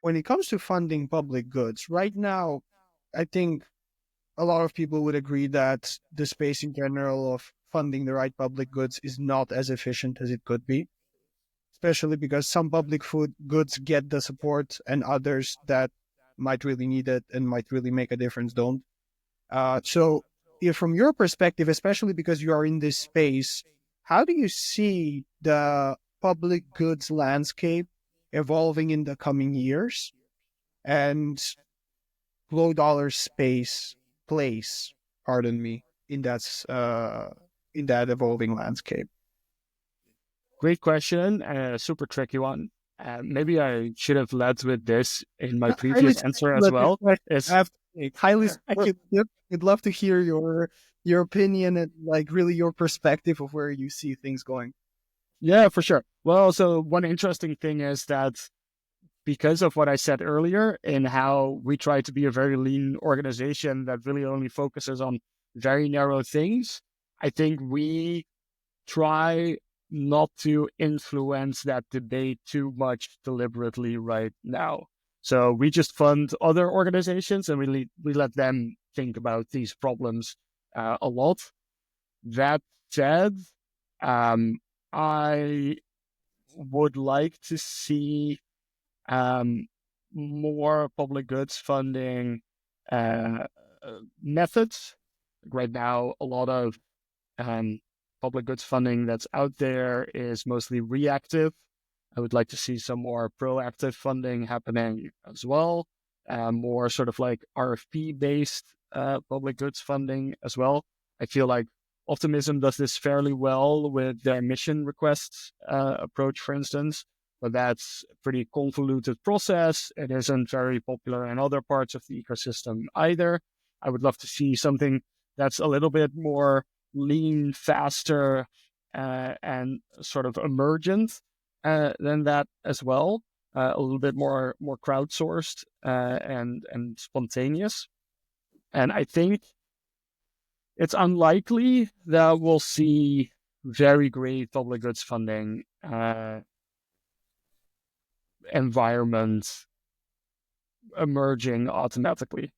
when it comes to funding public goods, right now, I think a lot of people would agree that the space in general of funding the right public goods is not as efficient as it could be, especially because some public food goods get the support and others that might really need it and might really make a difference don't. So, if from your perspective, especially because you are in this space, how do you see the public goods landscape evolving in the coming years and low dollar space place, pardon me, in that evolving landscape? Great question, super tricky one. Maybe I should have led with this in my Highly previous answer as speculative well. question. I Is have to say, highly speculative. I'd love to hear your opinion and like really your perspective of where you see things going. Yeah, for sure. Well, so one interesting thing is that because of what I said earlier in how we try to be a very lean organization that really only focuses on very narrow things, I think we try not to influence that debate too much deliberately right now. So we just fund other organizations and we let them think about these problems a lot. That said, um, I would like to see um, more public goods funding uh, methods. Right now, a lot of um, public goods funding that's out there is mostly reactive. I would like to see some more proactive funding happening as well, more sort of like RFP based public goods funding as well. I feel like Optimism does this fairly well with their mission requests approach, for instance, but that's a pretty convoluted process. It isn't very popular in other parts of the ecosystem either. I would love to see something that's a little bit more lean, faster, and sort of emergent than that as well. A little bit more crowdsourced and spontaneous. And I think it's unlikely that we'll see very great public goods funding environments emerging automatically.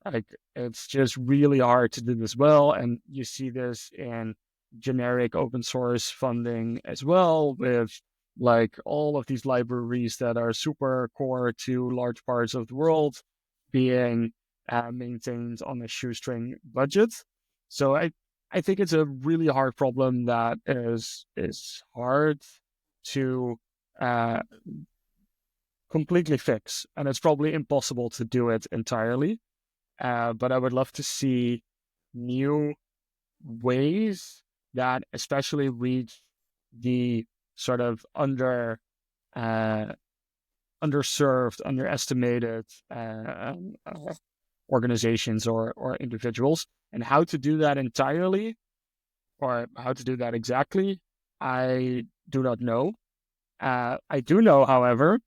Like it's just really hard to do this well, and you see this in generic open source funding as well, with like all of these libraries that are super core to large parts of the world being maintained on a shoestring budget. So I think it's a really hard problem that is hard to uh, completely fix, and it's probably impossible to do it entirely. But I would love to see new ways that especially reach the sort of uh, underserved, underestimated organizations or individuals, and how to do that entirely or how to do that exactly. I do not know. I do know, however,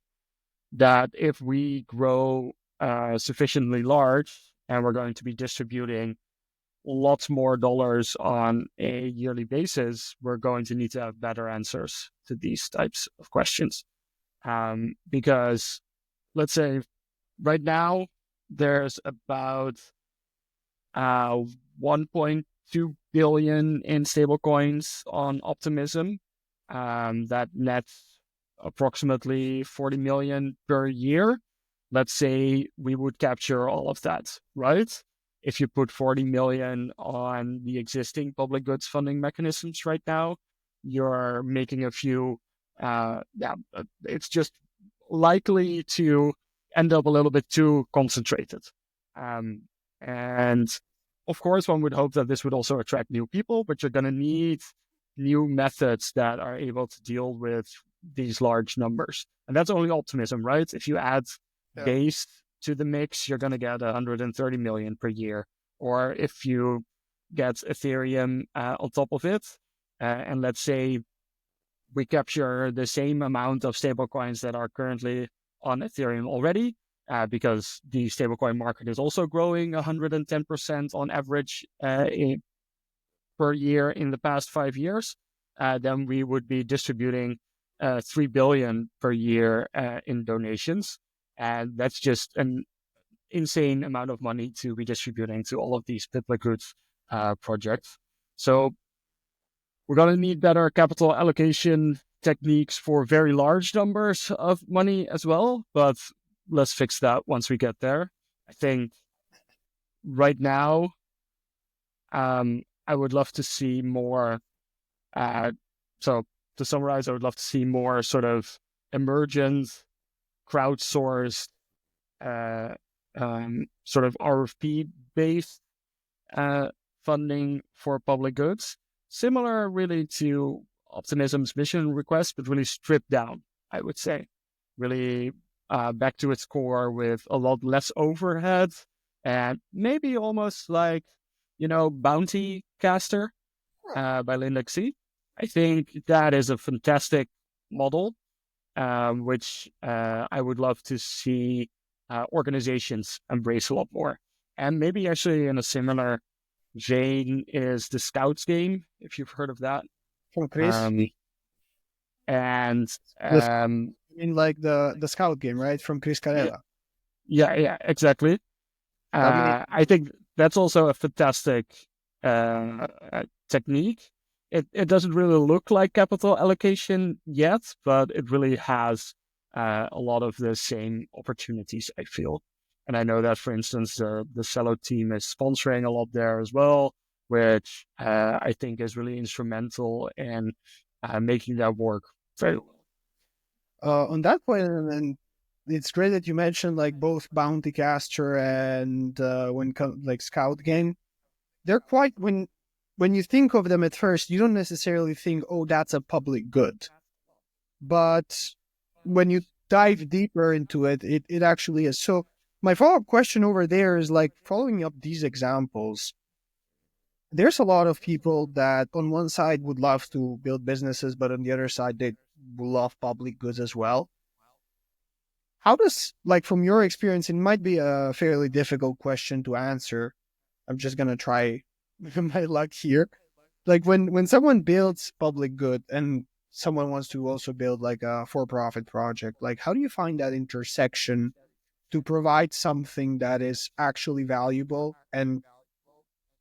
that if we grow sufficiently large and we're going to be distributing lots more dollars on a yearly basis, we're going to need to have better answers to these types of questions. Because let's say right now there's about uh, 1.2 billion in stablecoins on Optimism. That nets approximately 40 million per year. Let's say we would capture all of that, right? If you put 40 million on the existing public goods funding mechanisms right now, you're making a few, it's just likely to end up a little bit too concentrated. Um, and of course, one would hope that this would also attract new people, but you're going to need new methods that are able to deal with these large numbers. And that's only Optimism, right? If you add Yeah. base to the mix, you're going to get 130 million per year. Or if you get Ethereum on top of it, and let's say we capture the same amount of stablecoins that are currently on Ethereum already, because the stablecoin market is also growing 110% on average per year in the past 5 years, then we would be distributing 3 billion per year in donations. And that's just an insane amount of money to be distributing to all of these public goods projects. So we're going to need better capital allocation techniques for very large numbers of money as well, but let's fix that once we get there. I think right now, I would love to see more. So to summarize, I would love to see more sort of emergent, crowdsourced, sort of RFP-based funding for public goods, similar really to Optimism's mission request, but really stripped down, I would say. Really back to its core with a lot less overhead and maybe almost like, Bountycaster by Lindex C. I think that is a fantastic model, which I would love to see organizations embrace a lot more. And maybe actually in a similar vein is the Scouts game, if you've heard of that. From Kris. And Like the Scout game, right? From Kris Carella. Yeah, exactly. I think that's also a fantastic technique. It doesn't really look like capital allocation yet, but it really has a lot of the same opportunities, I feel. And I know that, for instance, the Cello team is sponsoring a lot there as well, which I think is really instrumental in making that work very well. On that point, and it's great that you mentioned like both Bountycaster and like Scout game. They're quite when you think of them at first, you don't necessarily think, oh, that's a public good. But when you dive deeper into it, it actually is. So my follow-up question over there is like following up these examples. There's a lot of people that on one side would love to build businesses, but on the other side, they love public goods as well. How does, like, from your experience, it might be a fairly difficult question to answer. I'm just going to try my luck here. Like when someone builds public good and someone wants to also build like a for-profit project, like how do you find that intersection to provide something that is actually valuable and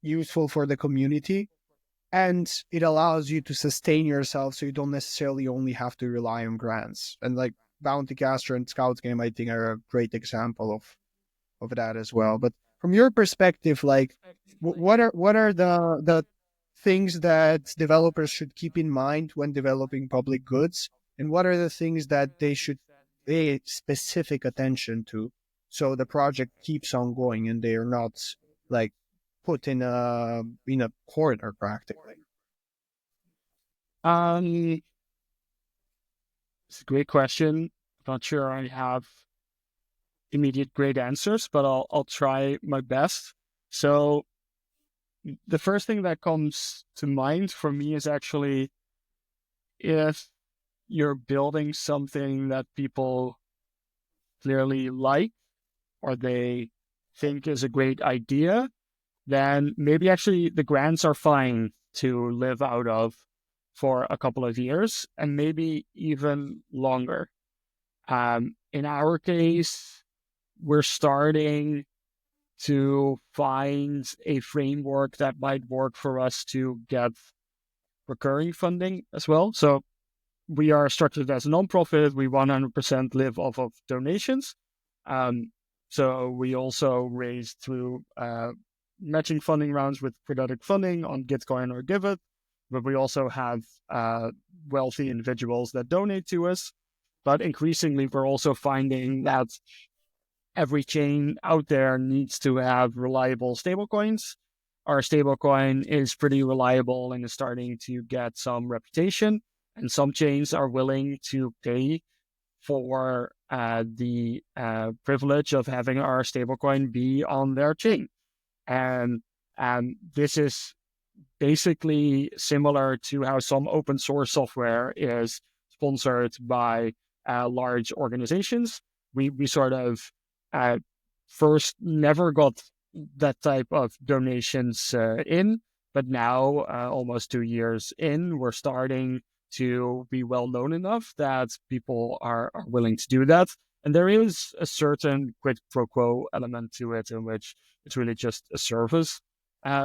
useful for the community, and it allows you to sustain yourself so you don't necessarily only have to rely on grants? And like Bountycaster and Scouts game, I think, are a great example of that as well. But from your perspective, like what are the things that developers should keep in mind when developing public goods, and what are the things that they should pay specific attention to so the project keeps on going and they are not like put in a corner practically? It's a great question. Not sure I have immediate great answers, but I'll try my best. So the first thing that comes to mind for me is actually, if you're building something that people clearly like or they think is a great idea, then maybe actually the grants are fine to live out of for a couple of years and maybe even longer. In our case, we're starting to find a framework that might work for us to get recurring funding as well. So we are structured as a nonprofit. We 100% live off of donations. So we also raise through matching funding rounds with periodic funding on Gitcoin or Giveth. But we also have wealthy individuals that donate to us. But increasingly, we're also finding that every chain out there needs to have reliable stablecoins. Our stablecoin is pretty reliable and is starting to get some reputation. And some chains are willing to pay for the privilege of having our stablecoin be on their chain. And this is basically similar to how some open source software is sponsored by large organizations. We sort of first never got that type of donations in, but now almost 2 years in, we're starting to be well known enough that people are willing to do that. And there is a certain quid pro quo element to it in which it's really just a service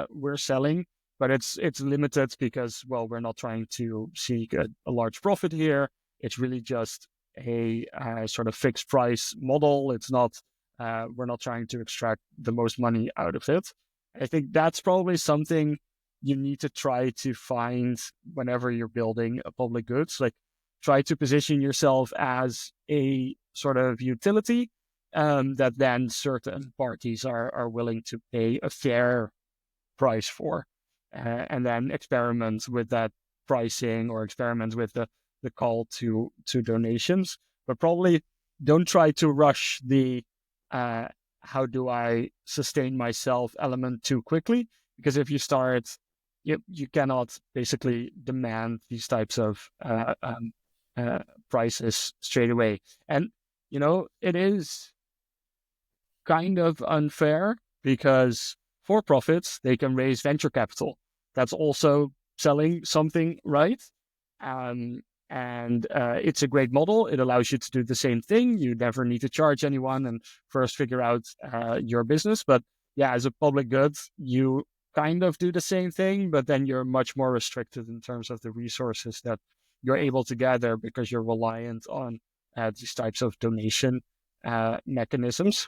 we're selling, but it's limited because, well, we're not trying to seek a large profit here. It's really just a sort of fixed price model. It's not, we're not trying to extract the most money out of it. I think that's probably something you need to try to find whenever you're building a public goods. Like, try to position yourself as a sort of utility that then certain parties are willing to pay a fair price for, and then experiment with that pricing or experiment with the call to donations. But probably don't try to rush the how do I sustain myself element too quickly, because if you start, you cannot basically demand these types of prices straight away. And it is kind of unfair because for profits they can raise venture capital. That's also selling something, right? And it's a great model. It allows you to do the same thing. You never need to charge anyone and first figure out your business. But yeah, as a public good, you kind of do the same thing, but then you're much more restricted in terms of the resources that you're able to gather because you're reliant on these types of donation mechanisms.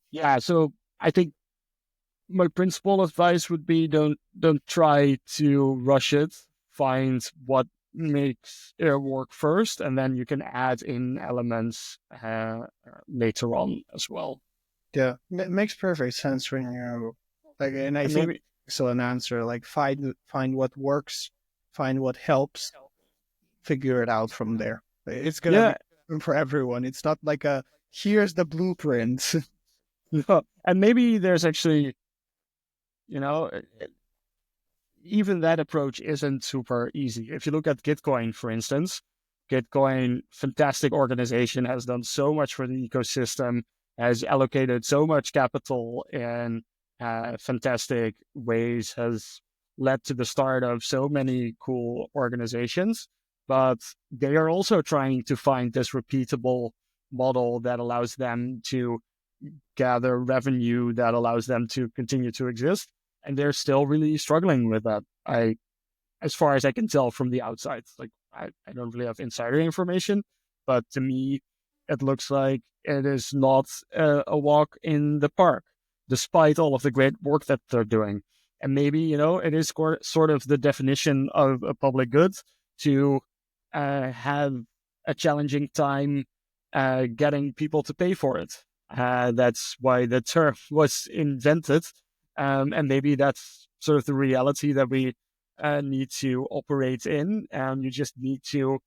Yeah, so I think my principal advice would be don't try to rush it. Find what makes it work first, and then you can add in elements later on as well. Yeah, it makes perfect sense when you like, and I And think maybe excellent answer. Like, find what works, find what helps, figure it out from there. It's gonna be yeah, different for everyone. It's not like a here's the blueprint. and maybe there's actually, even that approach isn't super easy. If you look at Gitcoin, for instance, Gitcoin, fantastic organization, has done so much for the ecosystem, has allocated so much capital in fantastic ways, has led to the start of so many cool organizations. But they are also trying to find this repeatable model that allows them to gather revenue, that allows them to continue to exist. And they're still really struggling with that. As far as I can tell from the outside, like I don't really have insider information, but to me, it looks like it is not a walk in the park, despite all of the great work that they're doing. And maybe, it is sort of the definition of a public good to have a challenging time getting people to pay for it. That's why the term was invented. And maybe that's sort of the reality that we need to operate in. And you just need to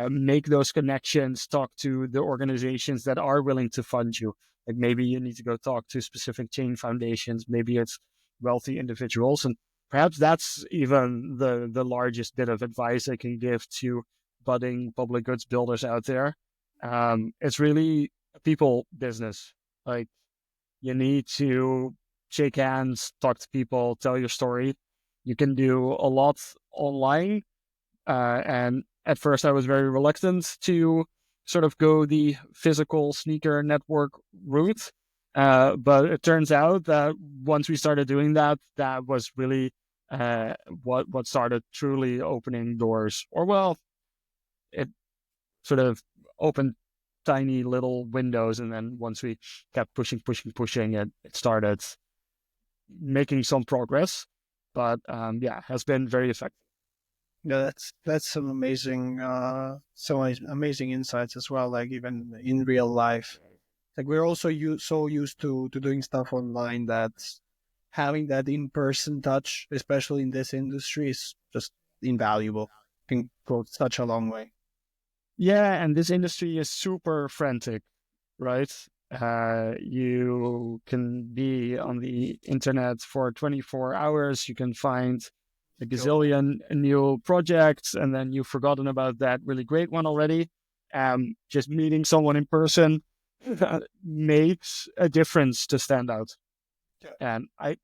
make those connections, talk to the organizations that are willing to fund you. Like, maybe you need to go talk to specific chain foundations. Maybe it's wealthy individuals. And perhaps that's even the largest bit of advice I can give to budding public goods builders out there. It's really a people business. Like, you need to shake hands, talk to people, tell your story. You can do a lot online. And at first I was very reluctant to sort of go the physical sneaker network route. But it turns out that once we started doing that, that was really what started truly opening doors. Or, well, it sort of opened tiny little windows, and then once we kept pushing, it started making some progress. But yeah, has been very effective. Yeah, that's some amazing insights as well. Like, even in real life, like, we're also so used to doing stuff online that having that in person touch, especially in this industry, is just invaluable. Can go such a long way. Yeah, and this industry is super frantic, right? You can be on the internet for 24 hours. You can find a gazillion new projects, and then you've forgotten about that really great one already. Just meeting someone in person makes a difference to stand out. Yeah. And I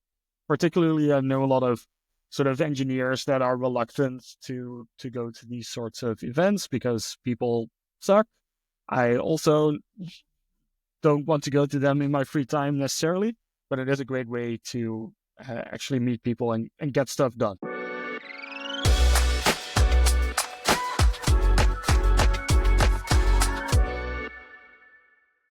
particularly know a lot of sort of engineers that are reluctant to go to these sorts of events because people suck. I also don't want to go to them in my free time necessarily, but it is a great way to actually meet people and get stuff done.